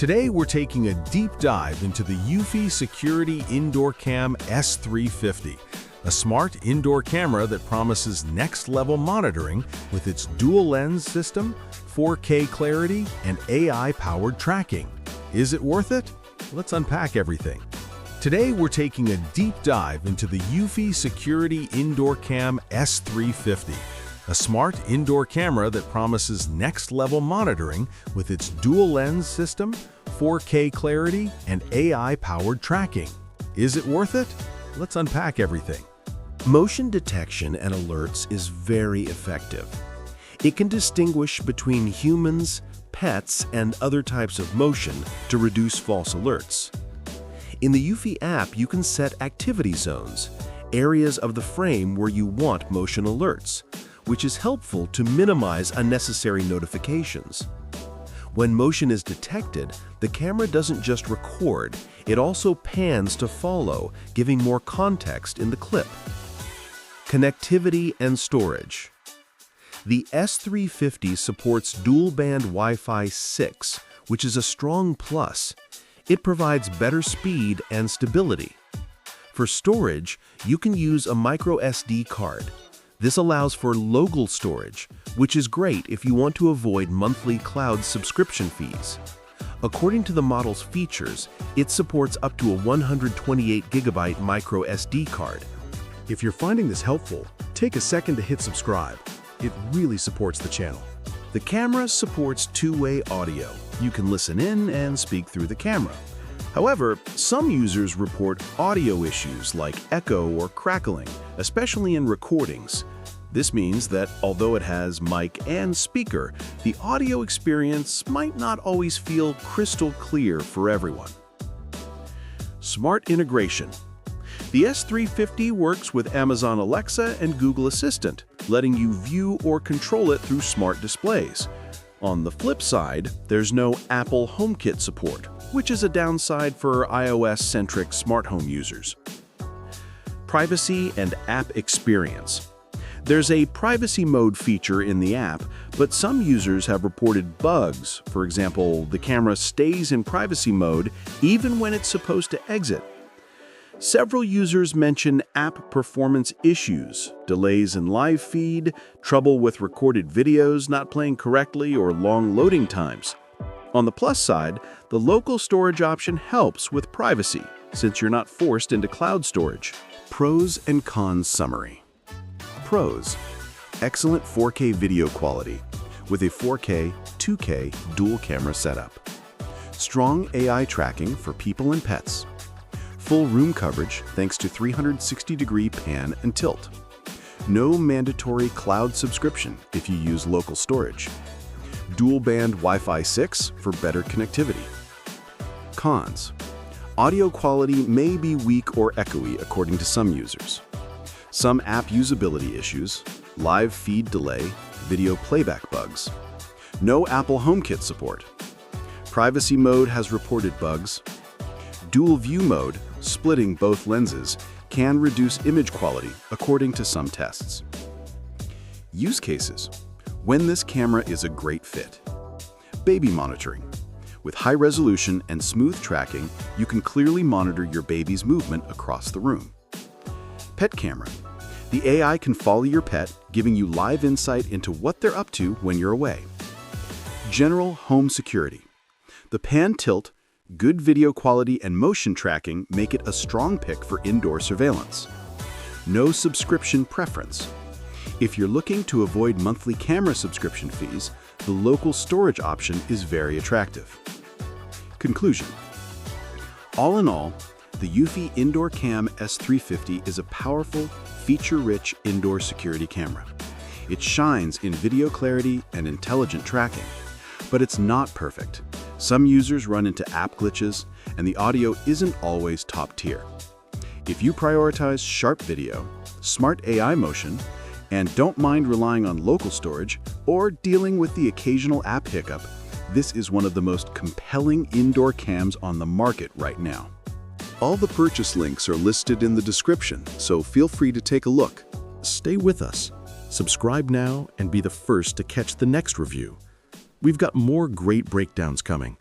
Today, we're taking a deep dive into the Eufy Security Indoor Cam S350, a smart indoor camera that promises next-level monitoring with its dual-lens system, 4K clarity, and AI-powered tracking. Is it worth it? Let's unpack everything. Today, we're taking a deep dive into the Eufy Security Indoor Cam S350, a smart indoor camera that promises next-level monitoring with its dual-lens system, 4K clarity, and AI-powered tracking. Is it worth it? Let's unpack everything. Motion detection and alerts is very effective. It can distinguish between humans, pets, and other types of motion to reduce false alerts. In the Eufy app, you can set activity zones, areas of the frame where you want motion alerts, which is helpful to minimize unnecessary notifications. When motion is detected, the camera doesn't just record, it also pans to follow, giving more context in the clip. Connectivity and storage. The S350 supports dual-band Wi-Fi 6, which is a strong plus. It provides better speed and stability. For storage, you can use a micro SD card. This allows for local storage, which is great if you want to avoid monthly cloud subscription fees. According to the model's features, it supports up to a 128GB micro SD card. If you're finding this helpful, take a second to hit subscribe. It really supports the channel. The camera supports two-way audio. You can listen in and speak through the camera. However, some users report audio issues like echo or crackling, especially in recordings. This means that although it has mic and speaker, the audio experience might not always feel crystal clear for everyone. Smart integration. The S350 works with Amazon Alexa and Google Assistant, letting you view or control it through smart displays. On the flip side, there's no Apple HomeKit support, which is a downside for iOS-centric smart home users. Privacy and app experience. There's a privacy mode feature in the app, but some users have reported bugs. For example, the camera stays in privacy mode even when it's supposed to exit. Several users mention app performance issues, delays in live feed, trouble with recorded videos not playing correctly, or long loading times. On the plus side, the local storage option helps with privacy, since you're not forced into cloud storage. Pros and cons summary. Pros: excellent 4K video quality with a 4K, 2K dual camera setup. Strong AI tracking for people and pets. Full room coverage thanks to 360-degree pan and tilt. No mandatory cloud subscription if you use local storage. Dual-band Wi-Fi 6 for better connectivity. Cons: audio quality may be weak or echoey according to some users. Some app usability issues, live feed delay, video playback bugs. No Apple HomeKit support. Privacy mode has reported bugs. Dual view mode, splitting both lenses, can reduce image quality according to some tests. Use cases: when this camera is a great fit. Baby monitoring. With high resolution and smooth tracking, you can clearly monitor your baby's movement across the room. Pet camera. The AI can follow your pet, giving you live insight into what they're up to when you're away. General home security. The pan tilt, good video quality, and motion tracking make it a strong pick for indoor surveillance. No subscription preference. If you're looking to avoid monthly camera subscription fees, the local storage option is very attractive. Conclusion. All in all, the Eufy Indoor Cam S350 is a powerful, feature-rich indoor security camera. It shines in video clarity and intelligent tracking, but it's not perfect. Some users run into app glitches, and the audio isn't always top tier. If you prioritize sharp video, smart AI motion, and don't mind relying on local storage or dealing with the occasional app hiccup, this is one of the most compelling indoor cams on the market right now. All the purchase links are listed in the description, so feel free to take a look. Stay with us. Subscribe now and be the first to catch the next review. We've got more great breakdowns coming.